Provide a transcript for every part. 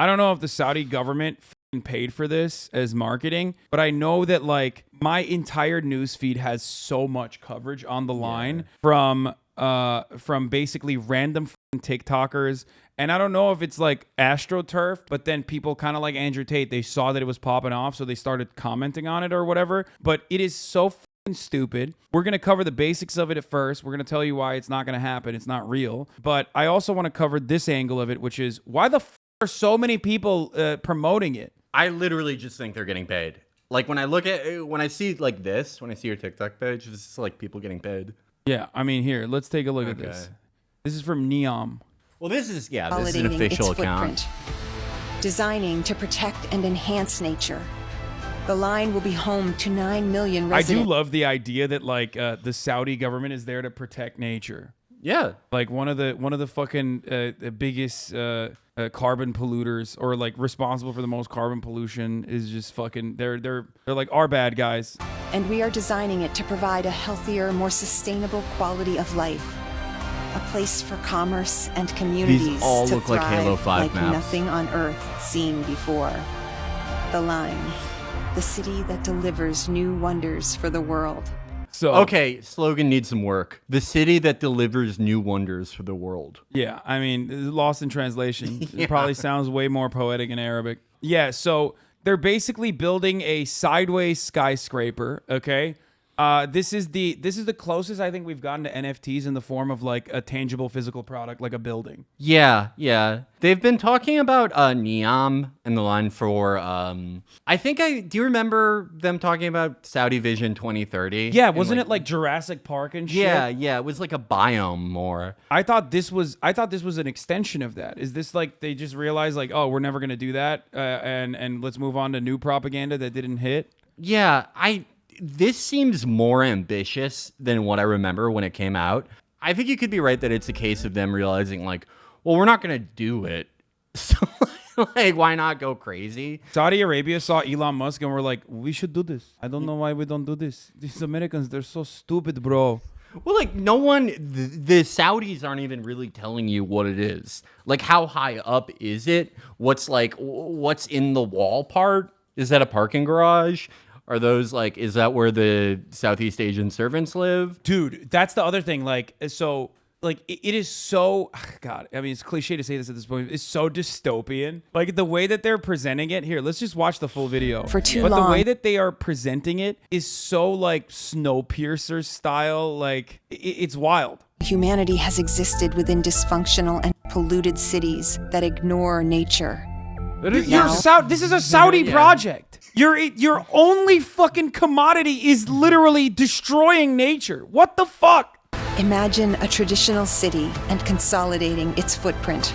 I don't know if the Saudi government paid for this as marketing, but I know that like my entire news feed has so much coverage on the line from basically random TikTokers. And I don't know if it's like AstroTurf, but then people kind of like Andrew Tate, they saw that it was popping off, so they started commenting on it or whatever. But it is so stupid. We're going to cover the basics of it at first. We're going to tell you why it's not going to happen. It's not real. But I also want to cover this angle of it, which is why the are so many people promoting it? I literally just think they're getting paid. Like when I see like this, when I see your TikTok page, it's just like people getting paid. Yeah, I mean, here, let's take a look at this. This is from Neom. Well, this is an official account. Designing to protect and enhance nature. The line will be home to 9 million residents. I do love the idea that like the Saudi government is there to protect nature. Yeah, like one of the fucking biggest carbon polluters, or like responsible for the most carbon pollution, is just fucking they're like our bad guys. And we are designing it to provide a healthier, more sustainable quality of life. A place for commerce and communities These all to look like thrive Halo 5 like maps. nothing on Earth seen before. The Line, the city that delivers new wonders for the world. So okay, slogan needs some work. The city that delivers new wonders for the world. Yeah, I mean, lost in translation. It probably sounds way more poetic in Arabic. Yeah, so they're basically building a sideways skyscraper, okay? This is the closest I think we've gotten to NFTs in the form of like a tangible physical product, like a building. Yeah. They've been talking about Neom and the line for do you remember them talking about Saudi Vision 2030? Yeah, wasn't it like Jurassic Park and shit? Yeah, it was like a biome more. I thought this was an extension of that. Is this like they just realized like, oh, we're never gonna do that, and let's move on to new propaganda that didn't hit? Yeah, this seems more ambitious than what I remember when it came out. I think you could be right that it's a case of them realizing, like, well, we're not going to do it. So, like, why not go crazy? Saudi Arabia saw Elon Musk and were like, we should do this. I don't know why we don't do this. These Americans, they're so stupid, bro. Well, like, no one, the Saudis aren't even really telling you what it is. Like, how high up is it? What's in the wall part? Is that a parking garage? Are those like, is that where the Southeast Asian servants live? Dude, that's the other thing. Like, so, like, it is so, God, I mean, it's cliche to say this at this point. It's so dystopian. Like, the way that they're presenting it. Here, let's just watch the full video. For too long. But the way that they are presenting it is so, like, Snowpiercer style. Like, it's wild. Humanity has existed within dysfunctional and polluted cities that ignore nature. This is a Saudi project. Your only fucking commodity is literally destroying nature. What the fuck? Imagine a traditional city and consolidating its footprint,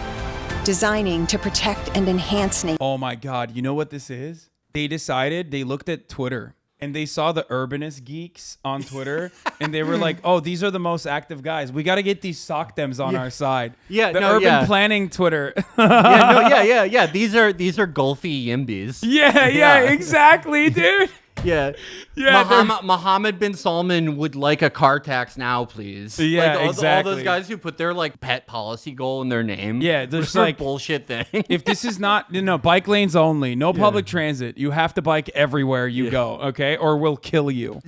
designing to protect and enhance nature. Oh my God, you know what this is? They looked at Twitter and they saw the urbanist geeks on Twitter and they were like, oh, these are the most active guys. We got to get these sock dems on our side. Yeah, the urban planning Twitter. Yeah. These are golfy yimbys. Yeah, exactly, dude. Yeah. Mohammed bin Salman would like a car tax now, please. Yeah, like, exactly. All those guys who put their like pet policy goal in their name. Yeah, there's like bullshit thing. If this is not, bike lanes only, no public transit. You have to bike everywhere you go, okay? Or we'll kill you.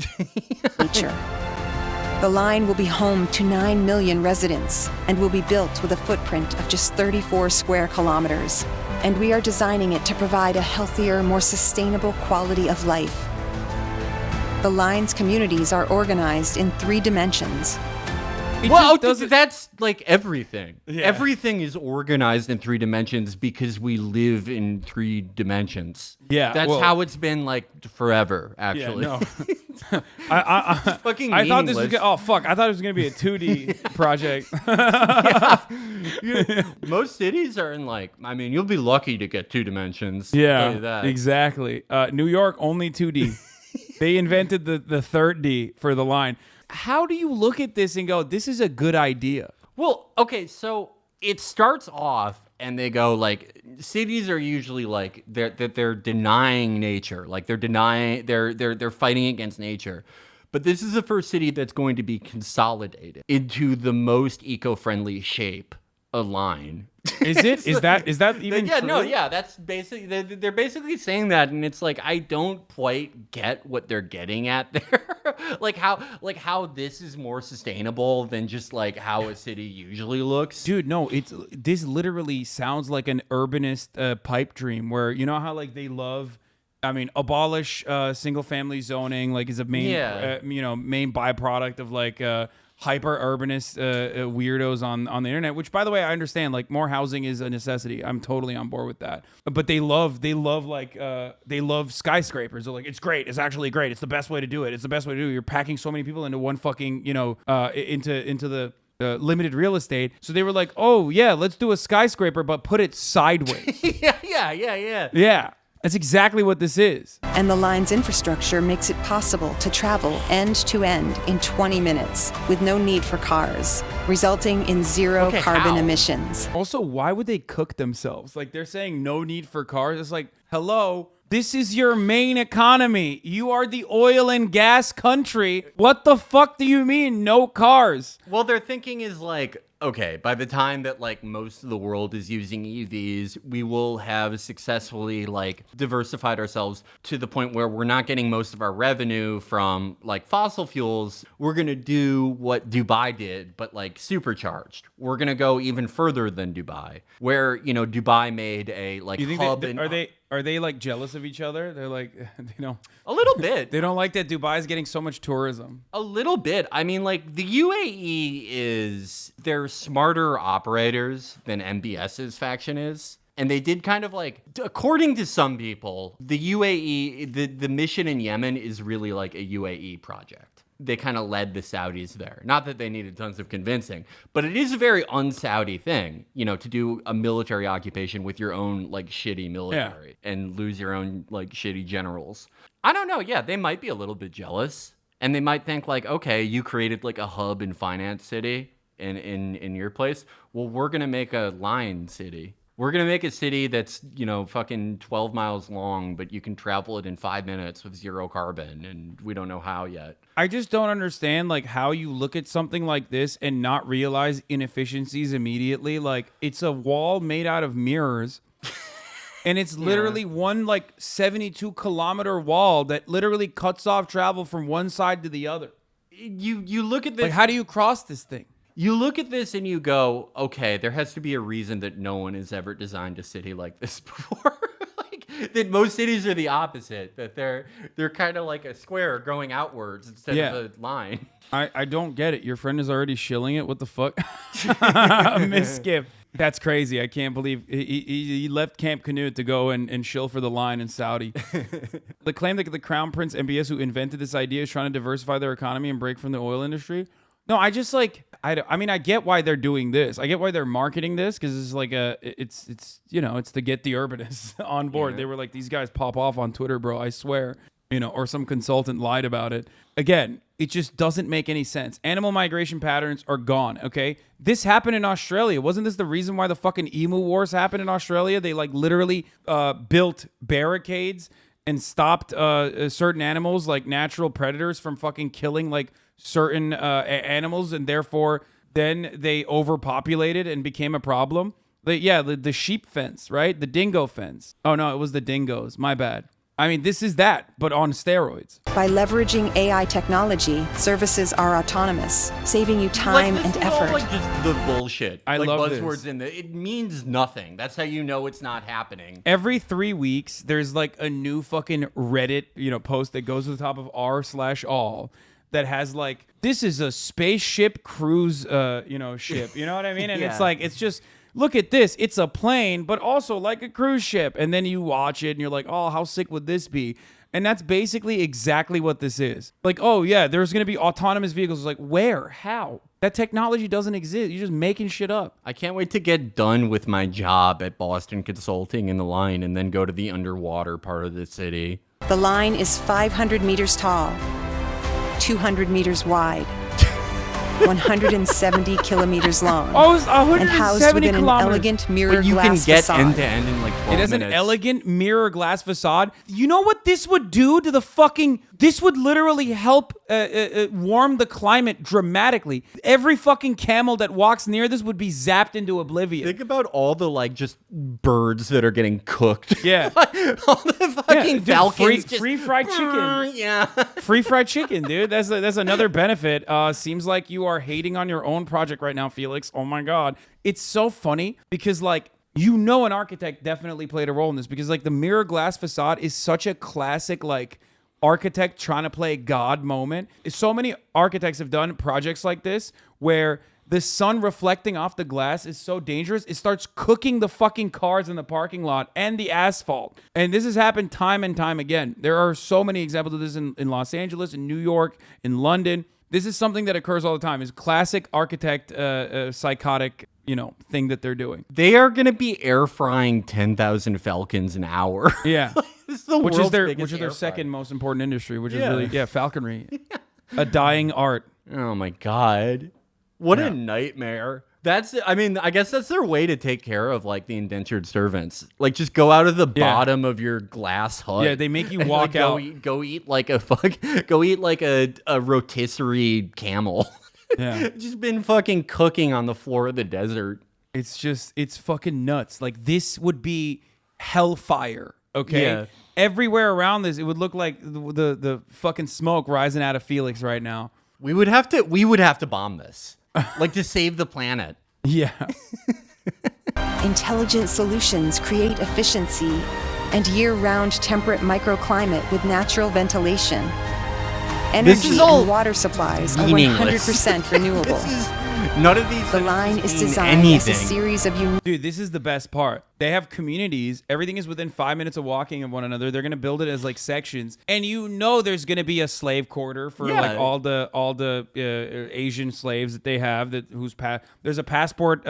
Nature. The line will be home to 9 million residents and will be built with a footprint of just 34 square kilometers. And we are designing it to provide a healthier, more sustainable quality of life. The Line's communities are organized in 3 dimensions. That's like everything. Yeah. Everything is organized in 3 dimensions because we live in 3 dimensions. Yeah, that's how it's been like forever. Actually, yeah, no. I fucking. I thought this was. I thought it was gonna be a 2D project. Most cities are in like. I mean, you'll be lucky to get 2 dimensions. Yeah, I'll tell you that. Exactly. New York only 2D. They invented the third D for the line. How do you look at this and go, this is a good idea? Well, okay, so it starts off and they go like, cities are usually like they're denying nature, like they're fighting against nature. But this is the first city that's going to be consolidated into the most eco-friendly shape a line. Is it? Is that even Yeah, true? no, yeah, that's basically they're basically saying that, and it's like I don't quite get what they're getting at there. like how this is more sustainable than just like how a city usually looks. Dude, no, this literally sounds like an urbanist pipe dream where you know how like they love, I mean, abolish single family zoning like is a main main byproduct of like hyper urbanist weirdos on the internet, which by the way I understand, like more housing is a necessity. I'm totally on board with that. But they love skyscrapers. They're like, it's great, it's actually great, it's the best way to do it, it's the best way to do it. You're packing so many people into one fucking into the limited real estate. So they were like, oh yeah, let's do a skyscraper but put it sideways. Yeah, that's exactly what this is. And the line's infrastructure makes it possible to travel end to end in 20 minutes with no need for cars, resulting in zero carbon emissions. Also, why would they cook themselves? Like they're saying no need for cars. It's like, hello, this is your main economy. You are the oil and gas country. What the fuck do you mean no cars? Well, their thinking is like, okay, by the time that like most of the world is using EVs, we will have successfully like diversified ourselves to the point where we're not getting most of our revenue from like fossil fuels. We're going to do what Dubai did, but like supercharged. We're going to go even further than Dubai, where, you know, Dubai made a like hub. Are they like jealous of each other? They're like, a little bit. They don't like that Dubai is getting so much tourism. A little bit. I mean, like the UAE they're smarter operators than MBS's faction is. And they did kind of like, according to some people, the UAE, the mission in Yemen is really like a UAE project. They kind of led the Saudis there. Not that they needed tons of convincing, but it is a very un-Saudi thing, you know, to do a military occupation with your own like shitty military and lose your own like shitty generals. I don't know. Yeah, they might be a little bit jealous, and they might think like, okay, you created like a hub and finance city in your place. Well, we're gonna make a line city. We're going to make a city that's, you know, fucking 12 miles long, but you can travel it in 5 minutes with zero carbon, and we don't know how yet. I just don't understand, like, how you look at something like this and not realize inefficiencies immediately. Like, it's a wall made out of mirrors, and it's literally one, like, 72-kilometer wall that literally cuts off travel from one side to the other. You look at this... Like, how do you cross this thing? You look at this and you go, okay, there has to be a reason that no one has ever designed a city like this before. Like that most cities are the opposite, that they're kind of like a square going outwards instead of a line. I don't get it. Your friend is already shilling it. What the fuck? Miss Skip. That's crazy. I can't believe he left Camp Canute to go and shill for the line in Saudi. The claim that the Crown Prince MBS who invented this idea is trying to diversify their economy and break from the oil industry. No, I just like, I mean, I get why they're doing this. I get why they're marketing this, because it's like it's you know, it's to get the urbanists on board. They were like, these guys pop off on Twitter, bro, I swear. You know, or some consultant lied about it. Again, it just doesn't make any sense. Animal migration patterns are gone, okay? This happened in Australia. Wasn't this the reason why the fucking emu wars happened in Australia? They like literally built barricades and stopped certain animals, like natural predators, from fucking killing like certain animals, and therefore then they overpopulated and became a problem. The sheep fence, right? The dingo fence. Oh no, it was the dingoes. My bad. I mean, this is that, but on steroids. By leveraging AI technology, services are autonomous, saving you time and effort. All like just the bullshit. I like love buzzwords this. in there. It means nothing. That's how you know it's not happening. Every 3 weeks, there's like a new fucking Reddit, post that goes to the top of r/all that has like, this is a spaceship cruise, ship. You know what I mean? And it's like, it's just, look at this. It's a plane, but also like a cruise ship. And then you watch it and you're like, oh, how sick would this be? And that's basically exactly what this is. Like, oh yeah, there's going to be autonomous vehicles. It's like, where? How? That technology doesn't exist. You're just making shit up. I can't wait to get done with my job at Boston Consulting in the line and then go to the underwater part of the city. The line is 500 meters tall, 200 meters wide, 170 kilometers long. Oh, it's and housed 170 within an kilometers. elegant mirror But you can glass get facade. end to end in like 12 It has minutes. an elegant mirror glass facade. You know what this would do to the fucking... This would literally help warm the climate dramatically. Every fucking camel that walks near this would be zapped into oblivion. Think about all the like just birds that are getting cooked. Yeah. all the fucking dude, falcons. free fried chicken. Yeah. Free fried chicken, dude. That's another benefit. Seems like you are hating on your own project right now, Felix. Oh my God. It's so funny because like, you know, an architect definitely played a role in this because like the mirror glass facade is such a classic like architect trying to play God moment. So many architects have done projects like this where the sun reflecting off the glass is so dangerous, it starts cooking the fucking cars in the parking lot and the asphalt. And this has happened time and time again. There are so many examples of this in Los Angeles, in New York, in London. This is something that occurs all the time. It's classic architect psychotic, thing that they're doing. They are going to be air frying 10,000 falcons an hour. Yeah. This is the which world's is their biggest air second fryer. most important industry, which is Yeah. really falconry. A dying art. Oh my God. What a nightmare. I guess that's their way to take care of like the indentured servants. Like just go out of the bottom of your glass hut. Yeah, they make you and, walk like, out. Go eat like a rotisserie camel. Yeah. Just been fucking cooking on the floor of the desert. It's fucking nuts. Like this would be hellfire. Okay. Yeah. Everywhere around this, it would look like the fucking smoke rising out of Felix right now. We would have to bomb this. Like to save the planet. Yeah. Intelligent solutions create efficiency and year-round temperate microclimate with natural ventilation. This Energy is all and water supplies are meaningless. 100% renewable. None of these. The line is mean designed anything. as a series of unique... Dude, this is the best part. They have communities. Everything is within 5 minutes of walking of one another. They're gonna build it as like sections, and there's gonna be a slave quarter for like all the Asian slaves that they have. There's a passport.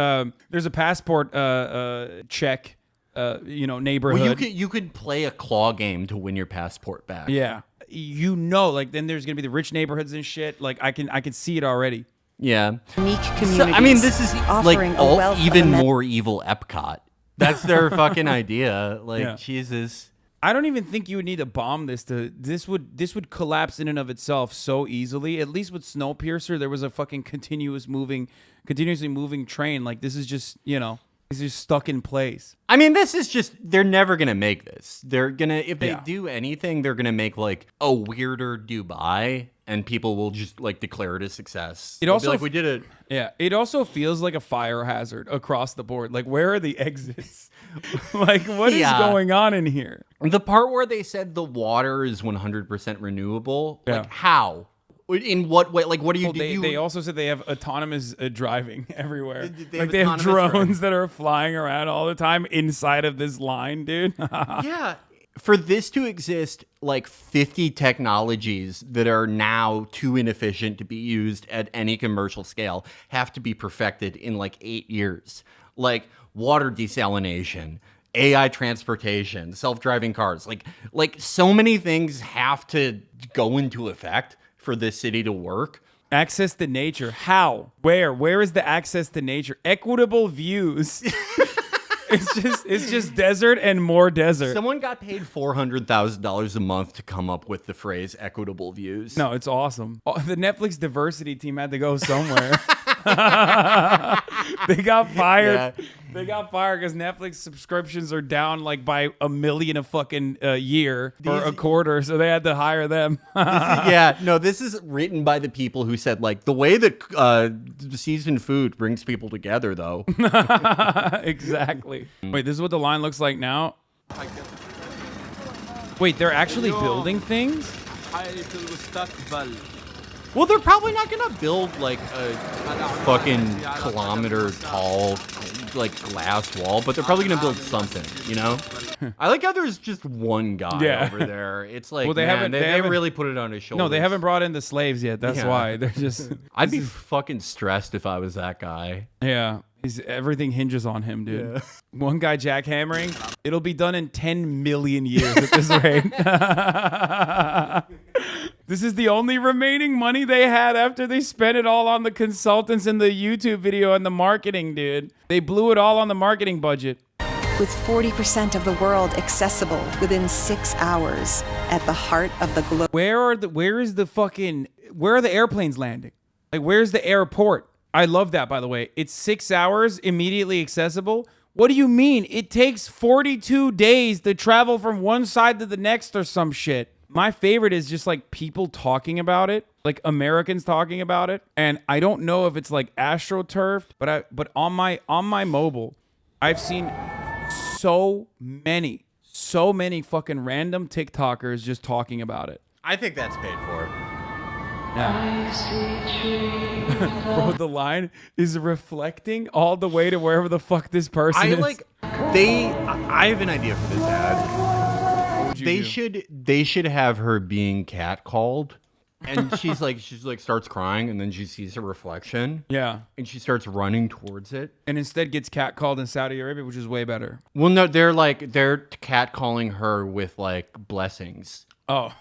Check. Neighborhood. Well, you could play a claw game to win your passport back. Yeah. Then there's gonna be the rich neighborhoods and shit. Like I can see it already. Yeah. Unique So, communities. I mean, this is offering like a wealth of even more evil Epcot. That's their fucking idea. Like, Yeah. Jesus. I don't even think you would need to bomb this. This would collapse in and of itself so easily. At least with Snowpiercer, there was a fucking continuously moving train. Like this is just it's just stuck in place. I mean, this is just, they're never going to make this. They're going to, if they Yeah. do anything, they're going to make like a weirder Dubai and people will just like declare it a success. They'll be also like, we did it. Yeah, it also feels like a fire hazard across the board. Like, where are the exits? Like, what is Yeah. going on in here? The part where they said the water is 100% renewable, Yeah. like how? In what way? Like, what do you Well, do? they also said they have autonomous driving everywhere. They Like, have they have autonomous drones driving. that are flying around all the time inside of this line, dude. Yeah. For this to exist, like 50 technologies that are now too inefficient to be used at any commercial scale have to be perfected in like 8 years. Like water desalination, AI transportation, self-driving cars. Like so many things have to go into effect for this city to work. Access to nature. How? Where? Where is the access to nature? Equitable views. It's just desert and more desert. Someone got paid $400,000 a month to come up with the phrase equitable views. No, it's awesome. Oh, the Netflix diversity team had to go somewhere. They got fired. Yeah. They got fired because Netflix subscriptions are down like by 1 million a fucking year or a quarter, so they had to hire them. Yeah, no, this is written by the people who said, like, the way that seasoned food brings people together, though. Exactly. Wait, this is what the line looks like now. Wait, they're actually building things? Well, they're probably not going to build, like, a fucking kilometer tall, like, glass wall, but they're probably going to build something, you know? I like how there's just one guy Yeah. over there. It's like, Well, they man, haven't- they really put it on his shoulders. No, they haven't brought in the slaves yet. That's Yeah. why. They're just... I'd be fucking stressed if I was that guy. Yeah. Everything hinges on him, dude. One guy jackhammering, it'll be done in 10 million years at this rate. This is the only remaining money they had after they spent it all on the consultants and the YouTube video and the marketing, dude. They blew it all on the marketing budget. With 40% of the world accessible within 6 hours at the heart of the globe. Where are the airplanes landing? Like, where's the airport? I love that, by the way. It's 6 hours, immediately accessible. What do you mean? It takes 42 days to travel from one side to the next or some shit. My favorite is just like people talking about it, like Americans talking about it. And I don't know if it's like astroturfed, but on my mobile, I've seen so many fucking random TikTokers just talking about it. I think that's paid for. Yeah. Bro, the line is reflecting all the way to wherever the fuck this person is. I have an idea for this ad. They should have her being catcalled. And she's like starts crying, and then she sees her reflection. Yeah. And she starts running towards it. And instead gets catcalled in Saudi Arabia, which is way better. Well, no, they're catcalling her with like blessings. Oh,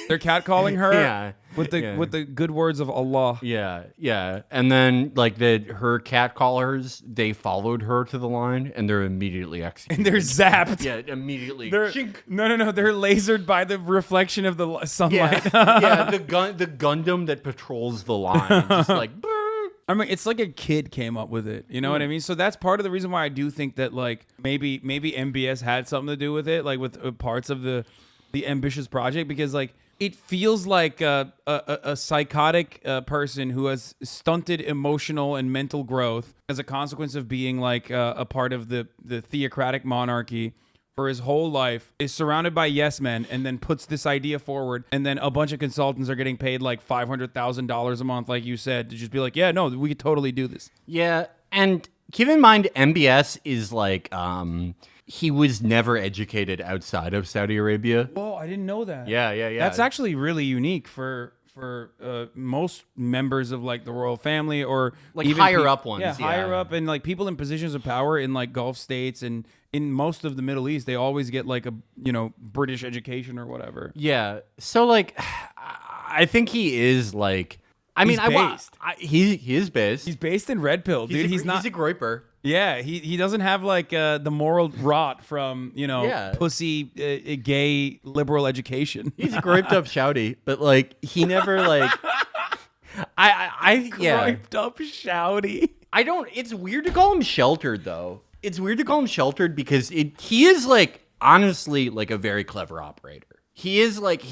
they're catcalling her. Yeah, with the good words of Allah. Yeah, and then like her catcallers, they followed her to the line, and they're immediately executed. And they're zapped. Yeah, immediately. No, they're lasered by the reflection of the sunlight. Yeah, the Gundam that patrols the line, just like. Brr. I mean, it's like a kid came up with it. You know what I mean? So that's part of the reason why I do think that like maybe MBS had something to do with it, like with parts of the ambitious project, because like it feels like a psychotic person who has stunted emotional and mental growth as a consequence of being like a part of the theocratic monarchy for his whole life, is surrounded by yes men, and then puts this idea forward, and then a bunch of consultants are getting paid like $500,000 a month, like you said, to just be like, yeah, no, we could totally do this. Yeah, and keep in mind, MBS is like he was never educated outside of Saudi Arabia. Whoa, I didn't know that. Yeah. That's actually really unique for most members of like the royal family, or like even higher up ones. Yeah, higher up, and like people in positions of power in like Gulf states and in most of the Middle East, they always get like a British education or whatever. Yeah. So like, I think he is like. I mean, he is based. He's based in Red Pill, dude. He's a groiper. Yeah, he doesn't have like the moral rot from pussy gay liberal education. He's a griped up shouty, but like he never like. Griped up shouty. I don't. It's weird to call him sheltered though. It's weird to call him sheltered because he is like honestly like a very clever operator. He's like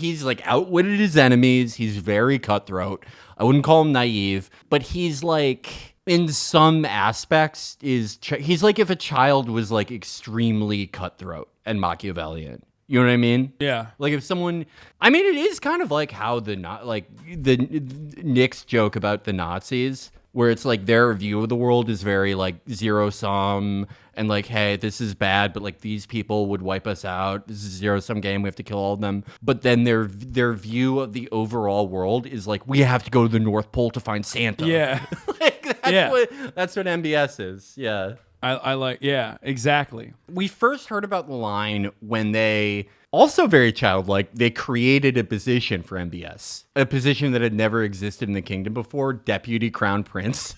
outwitted his enemies. He's very cutthroat. I wouldn't call him naive, but he's like in some aspects he's like if a child was like extremely cutthroat and Machiavellian. You know what I mean? Yeah. Like if someone, I mean, it is kind of like how the Nick's joke about the Nazis, where it's like their view of the world is very like zero sum and like, hey, this is bad, but like these people would wipe us out. This is a zero sum game. We have to kill all of them. But then their view of the overall world is like, we have to go to the North Pole to find Santa. Yeah. That's what MBS is. Yeah. I like, yeah, exactly. We first heard about the line when they, also very childlike, they created a position for MBS, a position that had never existed in the kingdom before, Deputy Crown Prince.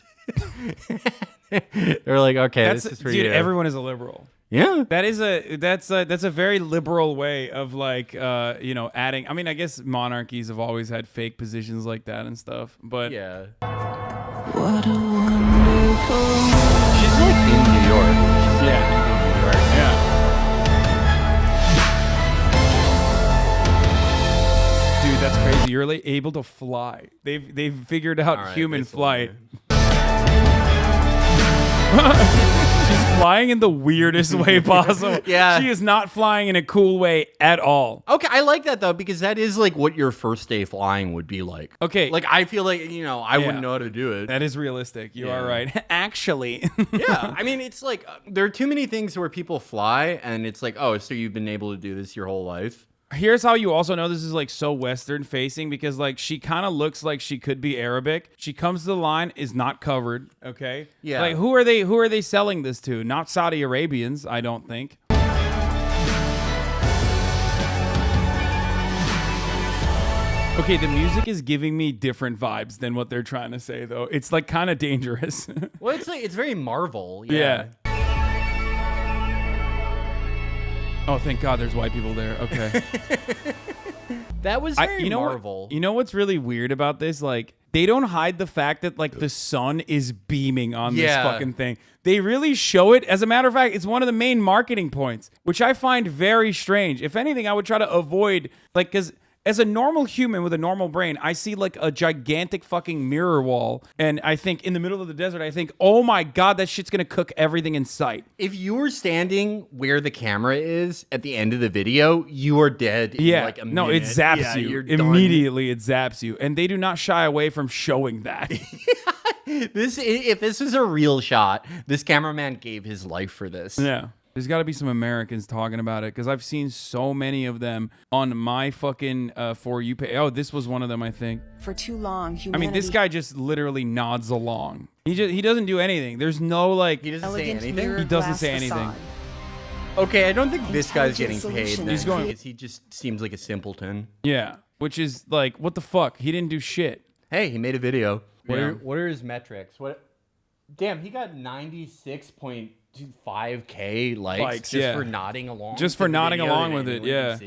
They're like, okay, this is for you. Dude, everyone is a liberal. Yeah. That's a very liberal way of like, adding. I mean, I guess monarchies have always had fake positions like that and stuff, but yeah. What a wonderful. She's like in New York. Yeah. Dude, that's crazy. You're like able to fly. They've figured out human flight. She's flying in the weirdest way possible. Yeah. She is not flying in a cool way at all. Okay, I like that though, because that is like what your first day flying would be like. Okay. Like I feel like, I wouldn't know how to do it. That is realistic. You are right. Actually. Yeah. I mean, it's like there are too many things where people fly and it's like, oh, so you've been able to do this your whole life. Here's how you also know this is like so Western facing, because like she kind of looks like she could be Arabic. She comes to the line, is not covered. Okay. Yeah. Like who are they selling this to? Not Saudi Arabians, I don't think. Okay, the music is giving me different vibes than what they're trying to say, though. It's like kind of dangerous. Well, it's very Marvel. Yeah. Oh, thank God there's white people there. Okay. That was very Marvel. You know what's really weird about this? Like, they don't hide the fact that, like, the sun is beaming on this fucking thing. They really show it. As a matter of fact, it's one of the main marketing points, which I find very strange. If anything, I would try to avoid, like, because as a normal human with a normal brain, I see like a gigantic fucking mirror wall. And I think in the middle of the desert, I think, oh my God, that shit's going to cook everything in sight. If you were standing where the camera is at the end of the video, you are dead in like a minute. No, it zaps you. You're Immediately it zaps you. And they do not shy away from showing that. If this is a real shot, this cameraman gave his life for this. Yeah. There's got to be some Americans talking about it because I've seen so many of them on my fucking For You page. Oh, this was one of them, I think. For too long, humanity... I mean, this guy just literally nods along. He doesn't do anything. There's no like... He doesn't say anything? He doesn't say anything. Okay, I don't think this guy's getting paid. He's going... He just seems like a simpleton. Yeah, which is like, what the fuck? He didn't do shit. Hey, he made a video. Yeah. What are his metrics? Damn, he got 96.25K likes just for nodding along. Just for nodding along with it, yeah.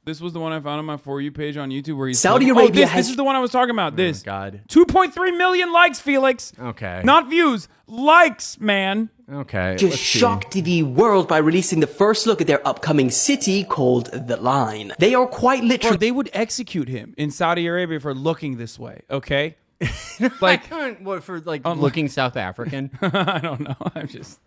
This was the one I found on my For You page on YouTube where he's Saudi like, Arabia this is the one I was talking about. This. God. 2.3 million likes, Felix. Okay. Not views. Likes, man. Okay. just shocked the world by releasing the first look at their upcoming city called The Line. They are quite Bro, literally... they would execute him in Saudi Arabia for looking this way, okay? Like, what, for like looking South African? I don't know. I'm just...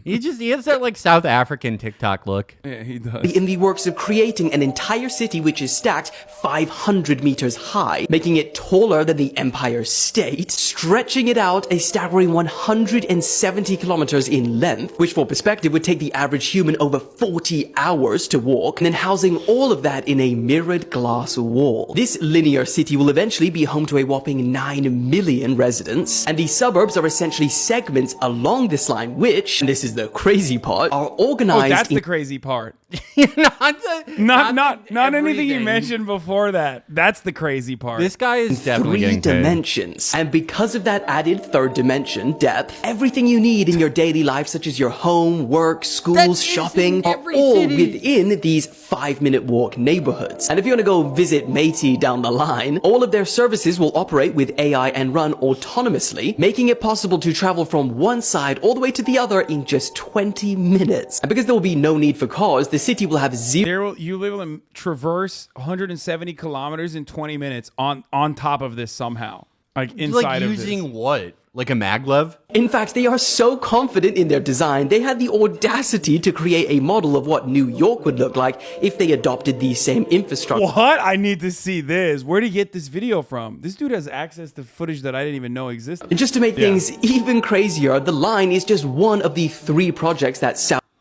He has that like South African TikTok look. Yeah, he does. in the works of creating an entire city which is stacked 500 meters high, making it taller than the Empire State, stretching it out a staggering 170 kilometers in length, which for perspective would take the average human over 40 hours to walk, and then housing all of that in a mirrored glass wall. This linear city will eventually be home to a whopping 9 million residents, and the suburbs are essentially segments along this line which, and this is the crazy part, are organized that's in the crazy part. not Not anything you everything. mentioned before that. That's the crazy part. This guy is definitely 3 getting paid. dimensions. And because of that added third dimension, depth, everything you need in your daily life, such as your home, work, schools, shopping, are every all city. within these 5-minute walk neighborhoods. And if you want to go visit Matey down the line, all of their services will operate with AI and run autonomously, making it possible to travel from one side all the way to the other in just 20 minutes. And because there will be no need for cars, the city will have zero... You'll be able to traverse 170 kilometers in 20 minutes on top of this somehow. Like inside Like of using this. what? Like a maglev? In fact, they are so confident in their design, they had the audacity to create a model of what New York would look like if they adopted the same infrastructure. What? I need to see this. Where did he get this video from? This dude has access to footage that I didn't even know existed. And just to make things even crazier, the line is just one of the 3 projects that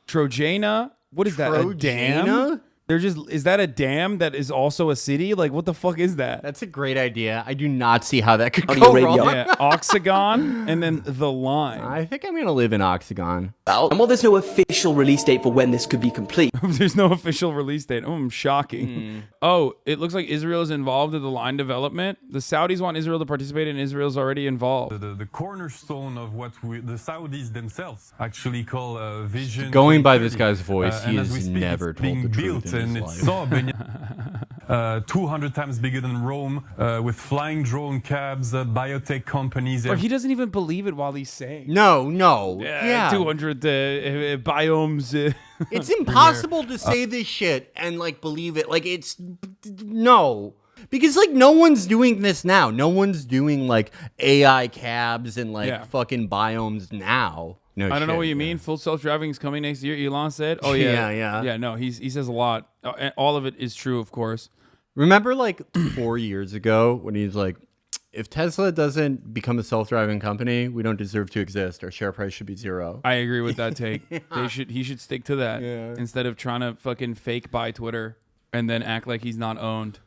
Trojana? What is that? A dam? Trojana? Is that a dam that is also a city? Like, what the fuck is that? That's a great idea. I do not see how that could Saudi go Arabia. wrong. Yeah, Oxagon and then the line. I think I'm gonna live in Oxagon. out. And while there's no official release date for when this could be complete, There's no official release date. Shocking. Oh, it looks like Israel is involved in the line development. The Saudis want Israel to participate, and Israel's already involved. The cornerstone of what the Saudis themselves actually call Vision. Going by 2030. this guy's voice, he and as we has speak, never it's told being the truth built, in and his it's life. 200 times bigger than Rome, with flying drone cabs, biotech companies. Or he doesn't even believe it while he's saying. No. 200 biomes. It's impossible to say this shit and like believe it. Like it's no. Because like no one's doing this now. No one's doing like AI cabs and like fucking biomes now. No, I don't know shit, what you yeah. mean. Full self-driving is coming next year. Elon said. Oh yeah, Yeah. Yeah, no, he says a lot. And all of it is true, of course. Remember like 4 years ago when he's like, if Tesla doesn't become a self-driving company, we don't deserve to exist. Our share price should be 0. I agree with that take. He should stick to that instead of trying to fucking fake buy Twitter and then act like he's not owned.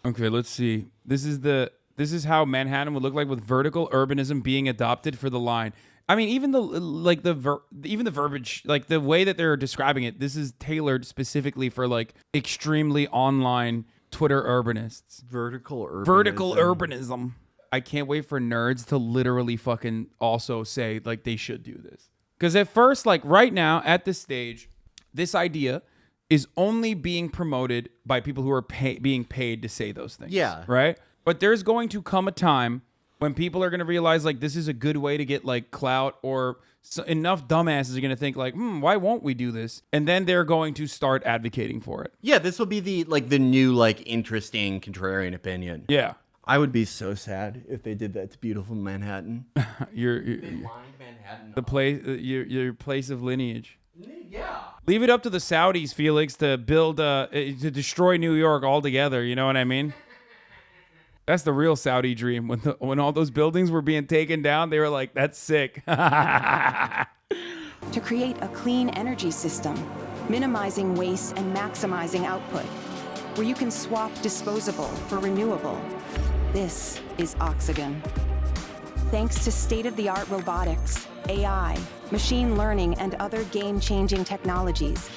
Okay, let's see. This is how Manhattan would look like with vertical urbanism being adopted for the line. I mean, even the verbiage, like the way that they're describing it, this is tailored specifically for like extremely online Twitter urbanists. Vertical Urbanism. I can't wait for nerds to literally fucking also say like they should do this. Because at first, like right now at this stage, this idea is only being promoted by people who are being paid to say those things. Yeah. Right? But there's going to come a time when people are going to realize like this is a good way to get like clout, or enough dumbasses are going to think like, why won't we do this? And then they're going to start advocating for it. Yeah, this will be the new like interesting contrarian opinion. Yeah. I would be so sad if they did that to beautiful Manhattan. You're Manhattan. the place, your place of lineage. Yeah. Leave it up to the Saudis, Felix, to build, to destroy New York altogether. You know what I mean? That's the real Saudi dream. When all those buildings were being taken down, they were like, "That's sick." To create a clean energy system, minimizing waste and maximizing output, where you can swap disposable for renewable. This is Oxygen. Thanks to state-of-the-art robotics, AI, machine learning, and other game-changing technologies,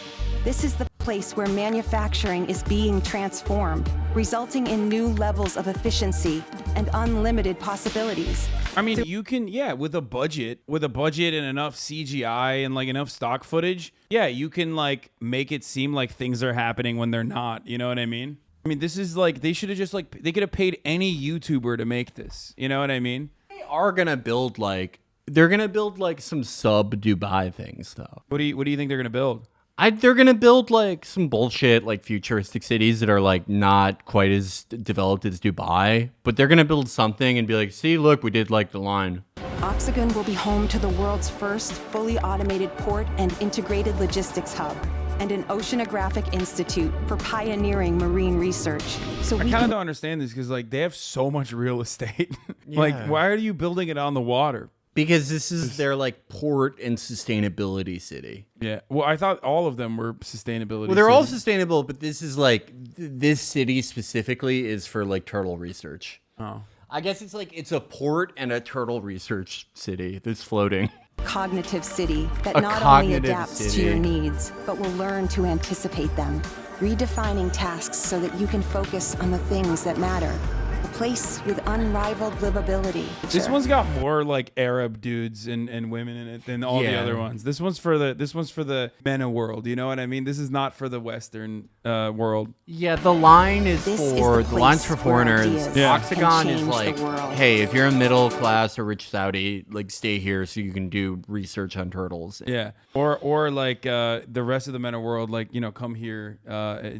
this is the place where manufacturing is being transformed, resulting in new levels of efficiency and unlimited possibilities. I mean, you can, with a budget and enough CGI and like enough stock footage, you can like make it seem like things are happening when they're not. You know what I mean? I mean, this is like, they should have just like, they could have paid any YouTuber to make this. You know what I mean? They are gonna build like some sub Dubai things though. What do you think they're gonna build? They're gonna build like some bullshit like futuristic cities that are like not quite as developed as Dubai, but they're gonna build something and be like, see, look, we did like the line. Oxygen will be home to the world's first fully automated port and integrated logistics hub, and an oceanographic institute for pioneering marine research. So I kind of don't understand this because like they have so much real estate. Like, why are you building it on the water? Because this is their like port and sustainability city. Yeah. Well, I thought all of them were sustainability. Well, they're all cities. sustainable, but this is like this city specifically is for like turtle research. Oh. I guess it's a port and a turtle research city that's floating. Cognitive city that A not only cognitive adapts to city. your needs, but will learn to anticipate them, redefining tasks so that you can focus on the things that matter. A place with unrivaled livability. This one's got more like Arab dudes and women in it than all the other ones. This one's for the MENA world. You know what I mean? This is not for the Western world. Yeah, the line is This is for the the line's place for where foreigners. ideas Yeah. Oxygen can is change like, the world. hey, if you're a middle class or rich Saudi, like stay here so you can do research on turtles. Yeah. Or like the rest of the MENA world, like, you know, come here,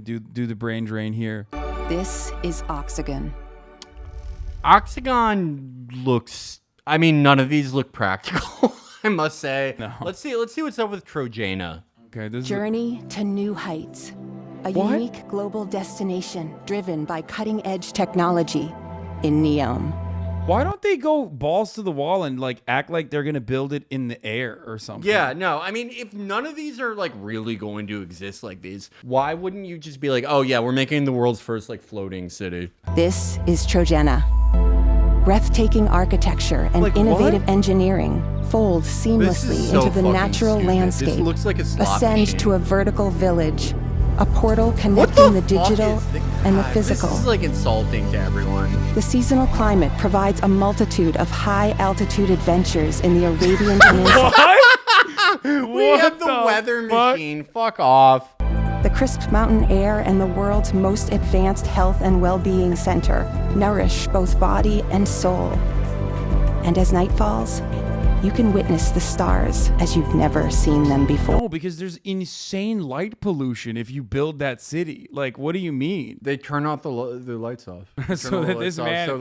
do the brain drain here. This is Oxygen. Oxygen looks. I mean, none of these look practical. I must say. No. Let's see what's up with Trojana. Okay. This Journey to new heights. A What? unique global destination driven by cutting-edge technology in Neom. why don't they go balls to the wall and like act like they're gonna build it in the air or something? Yeah, no, I mean, if none of these are like really going to exist like these, why wouldn't you just be like, oh yeah, we're making the world's first like floating city? This is Trojana. Breathtaking architecture and Like innovative what? engineering fold seamlessly into the natural landscape. This looks like a slot Ascend machine. to a vertical village, a portal What connecting the fuck digital is and the God, physical. This is like insulting to everyone. The seasonal climate provides a multitude of high-altitude adventures in the Arabian Peninsula. We have the weather machine. Fuck off. The crisp mountain air and the world's most advanced health and well-being center nourish both body and soul. And as night falls, you can witness the stars as you've never seen them before. No, because there's insane light pollution if you build that city. Like, what do you mean? They turn off the lights off. So that this man,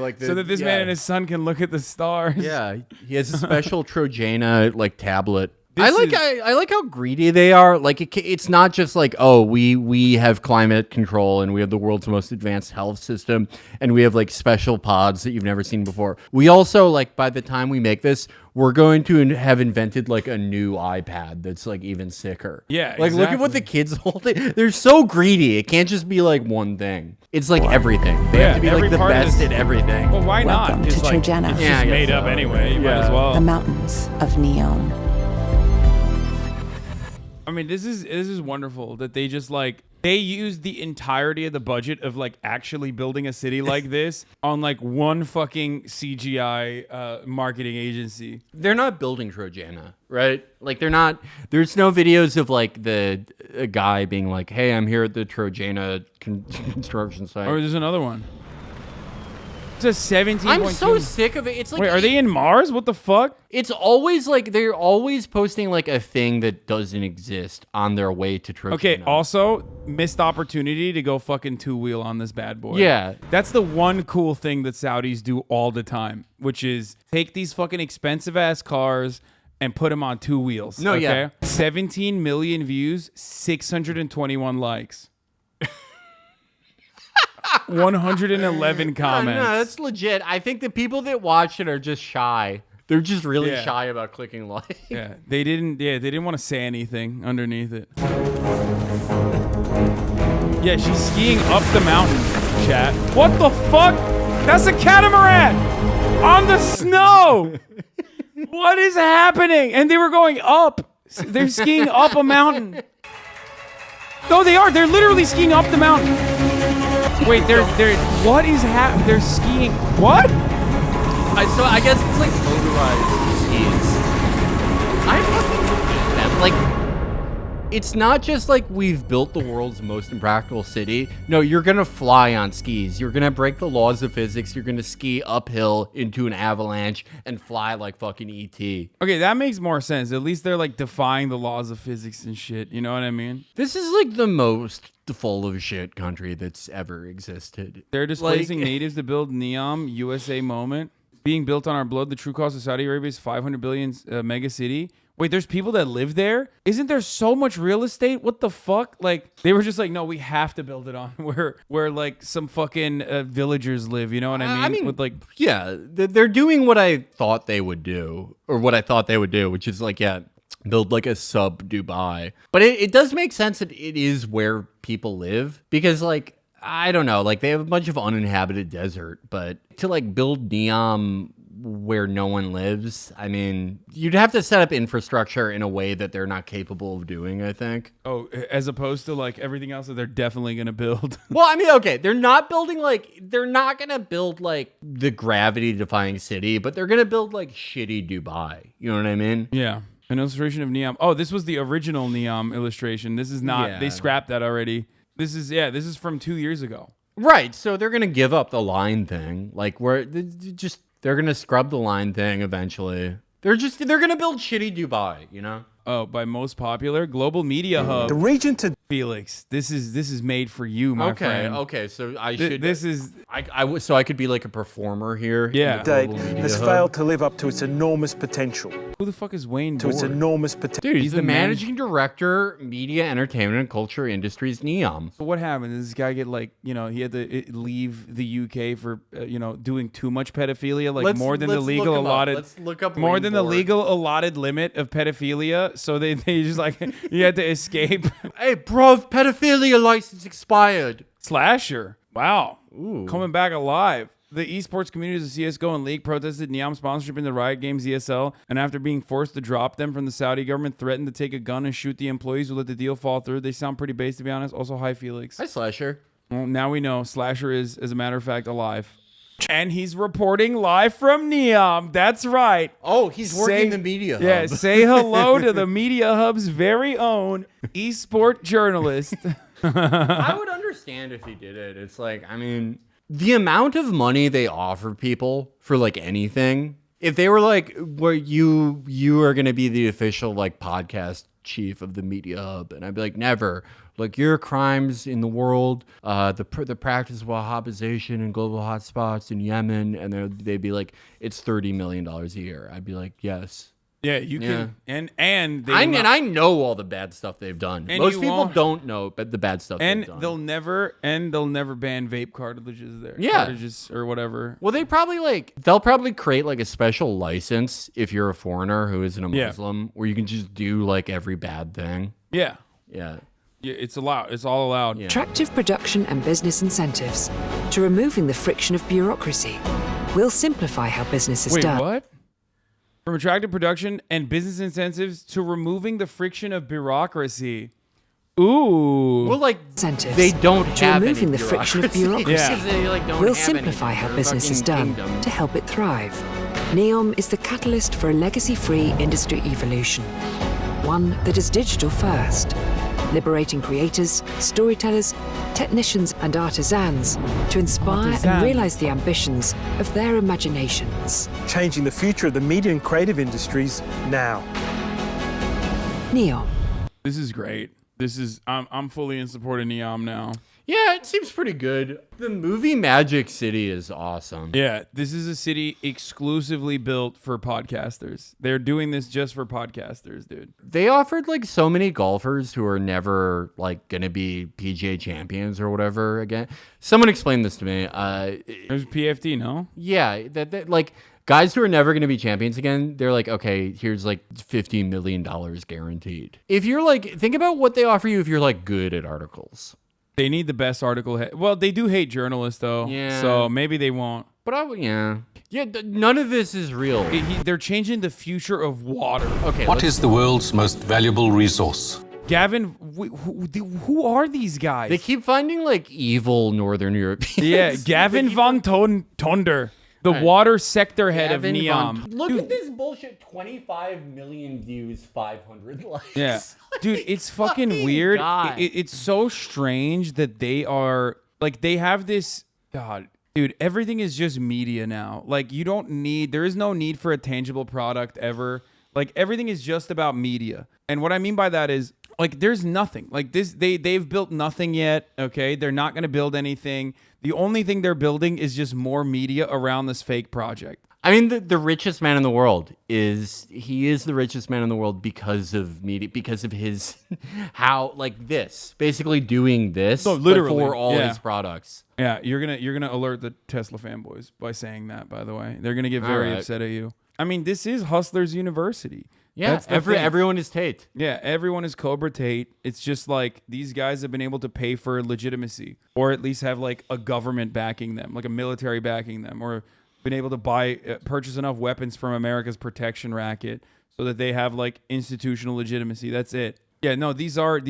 man and his son can look at the stars. Yeah, he has a special Trojana like tablet. This I like how greedy they are. Like it's not just like, oh, we have climate control and we have the world's most advanced health system and we have like special pods that you've never seen before. We also, like, by the time we make this, we're going to have invented like a new iPad that's like even sicker. Yeah, like look at what exactly. the kids holding. They're so greedy. It can't just be like one thing. It's like everything. They have to be every like the part of best this- at everything. Well, why Welcome not? to It's like, Trojana. it's Yeah, I just guess made up so. anyway. You might Yeah. as well. The mountains of Neom. I mean, this is wonderful that they just like They used the entirety of the budget of like actually building a city like this on like one fucking CGI marketing agency. They're not building Trojana, right? Like they're not. There's no videos of like a guy being like, "Hey, I'm here at the Trojana construction site." Or there's another one. It's a 17. I'm so sick of it. It's like, wait, are they in Mars? What the fuck? It's always like they're always posting like a thing that doesn't exist on their way to Trojana. Okay, also missed opportunity to go fucking two-wheel on this bad boy. Yeah. That's the one cool thing that Saudis do all the time, which is take these fucking expensive ass cars and put them on two wheels. No, okay? yeah. 17 million views, 621 likes. 111 comments. No, that's legit. I think the people that watch it are just shy. They're just really Yeah. shy about clicking like. Yeah, they didn't want to say anything underneath it. Yeah, she's skiing up the mountain, chat. What the fuck? That's a catamaran on the snow. What is happening? And they were going up. They're skiing up a mountain. No, they are. They're literally skiing up the mountain. Wait, they're what is happening? They're skiing. What? So I guess it's like motorized skis. I fucking hate them. Like, it's not just like we've built the world's most impractical city. No, you're gonna fly on skis. You're gonna break the laws of physics. You're gonna ski uphill into an avalanche and fly like fucking ET. Okay, that makes more sense. At least they're like defying the laws of physics and shit. You know what I mean? This is like the most full of shit country that's ever existed. They're displacing natives to build Neom USA moment. Being built on our blood, the true cost of Saudi Arabia's 500 billion mega city. Wait, there's people that live there? Isn't there so much real estate? What the fuck? Like, they were just like, no, we have to build it on where like some fucking villagers live. You know what I mean? With like, yeah, they're doing what I thought they would do, or what I thought they would do, which is like, yeah, build like a sub Dubai. But it does make sense that it is where people live, because like, I don't know, like they have a bunch of uninhabited desert, but to like build Neom where no one lives, I mean, you'd have to set up infrastructure in a way that they're not capable of doing, I think. oh, as opposed to like everything else that they're definitely going to build. Well, I mean, okay, they're not going to build like the gravity defying city, but they're going to build like shitty Dubai. You know what I mean? Yeah. An illustration of Neom. Oh, this was the original Neom illustration. This is not, Yeah. They scrapped that already. This is from 2 years ago. Right. So they're going to give up the line thing. Like they're going to scrub the line thing eventually. They're going to build shitty Dubai, you know? Oh, by most popular global media hub. The region to Felix, this is made for you, my friend. Okay. So I should. This is So I could be like a performer here. in Yeah. the date global media has hub? failed to live up to its enormous potential. who the fuck is Wayne? To its Board? enormous potential. Dude, he's the managing director, media, entertainment, and culture industries, Neom. So what happened? Did this guy get like, he had to leave the UK for doing too much pedophilia, like more than the legal allotted. Let's look up more Wayne than the Board. legal allotted limit of pedophilia. So they just like you had to escape. Hey, bro, pedophilia license expired. Slasher. Wow. Coming back alive. The esports communities of CSGO and League protested Neom sponsorship in the Riot Games ESL, and after being forced to drop them from the Saudi government, threatened to take a gun and shoot the employees who let the deal fall through. They sound pretty base, to be honest. Also, hi, Felix. Hi, Slasher. Well, now we know Slasher is, as a matter of fact, alive. And he's reporting live from Neom. That's right. Oh, he's working the media hub. Yeah, say hello to the Media Hub's very own esport journalist. I would understand if he did it. It's like, I mean, the amount of money they offer people for like anything, if they were like, well, you are going to be the official like podcast chief of the Media Hub, and I'd be like, never. Like, your crimes in the world, the practice of Wahhabization and global hotspots in Yemen, and they'd be like, it's $30 million a year. I'd be like, yes. Yeah, you can. And they I know all the bad stuff they've done. And Most you people won't- don't know but the bad stuff and they've done. they'll never ban vape cartridges there. Yeah. Cartridges or whatever. Well, they'll probably create like a special license if you're a foreigner who isn't a Yeah. Muslim, where you can just do like every bad thing. Yeah. Yeah. Yeah, it's allowed. It's all allowed. Yeah. Attractive production and business incentives to removing the friction of bureaucracy. We'll simplify how business is Wait, done. what? From attractive production and business incentives to removing the friction of bureaucracy. Ooh. Well, like, Incentives they don't to have removing any the friction of bureaucracy. Yeah. They, like, don't We'll have simplify anything. how They're a business is fucking done kingdom. to help it thrive. NEOM is the catalyst for a legacy-free industry evolution. One that is digital first, liberating creators, storytellers, technicians and artisans to inspire Artisans. and realize the ambitions of their imaginations. Changing the future of the media and creative industries now. NEOM. This is great. I'm fully in support of Neom now. Yeah, it seems pretty good. The movie Magic City is awesome. Yeah, this is a city exclusively built for podcasters. They're doing this just for podcasters, dude. They offered like so many golfers who are never like gonna be PGA champions or whatever again. Someone explained this to me. There's PFT, no? Yeah, that like guys who are never gonna be champions again, they're like, okay, here's like $50 million guaranteed. If you're like, think about what they offer you if you're like good at articles. They need the best article. Well, they do hate journalists, though. Yeah. So maybe they won't. But yeah. None of this is real. They're changing the future of water. Okay, What is the world's most valuable resource? Gavin, who are these guys? They keep finding like evil Northern Europeans. Yeah, Gavin von Tonder, the water sector head Gavin of Neom. Look Dude, at this bullshit. 25 million views, 500 likes. Yeah. Dude, it's fucking weird. God. It's so strange that they are like they have this God, dude, everything is just media now. Like there is no need for a tangible product ever. Like everything is just about media. And what I mean by that is like there's nothing. Like they've built nothing yet, okay? They're not going to build anything. The only thing they're building is just more media around this fake project. I mean, the richest man in the world is the richest man in the world because of media, because of his basically doing this No, literally, but for all yeah. his products. Yeah, you're gonna alert the Tesla fanboys by saying that. By the way, they're gonna get very All right. upset at you. I mean, this is Hustlers University. Yeah, That's the thing. everyone is Tate. Yeah, everyone is Cobra Tate. It's just like these guys have been able to pay for legitimacy, or at least have like a government backing them, like a military backing them, or been able to purchase enough weapons from America's protection racket so that they have like institutional legitimacy. That's it. Yeah, no, these are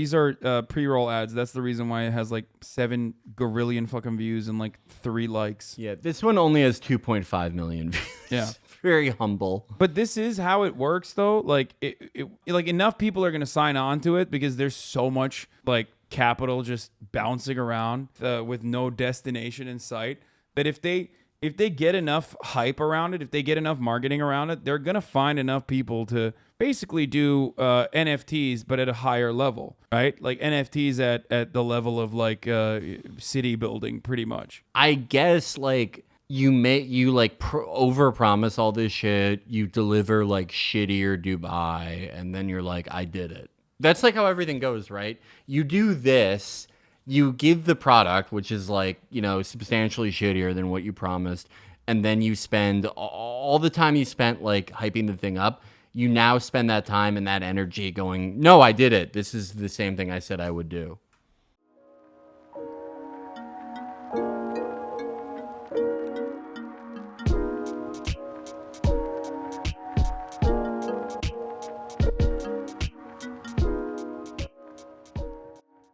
pre-roll ads. That's the reason why it has like 7 gorillion fucking views and like 3 likes. Yeah, this one only has 2.5 million views. Yeah. Very humble. But this is how it works, though. Like, like enough people are going to sign on to it because there's so much like capital just bouncing around with no destination in sight that if they get enough hype around it, if they get enough marketing around it, they're going to find enough people to basically do NFTs, but at a higher level, right? Like NFTs at the level of like city building, pretty much. I guess like you overpromise all this shit, you deliver like shittier Dubai, and then you're like, I did it. That's like how everything goes, right? You do this, you give the product, which is like, substantially shittier than what you promised, and then you spend all the time you spent like hyping the thing up. You now spend that time and that energy going, no, I did it. This is the same thing I said I would do.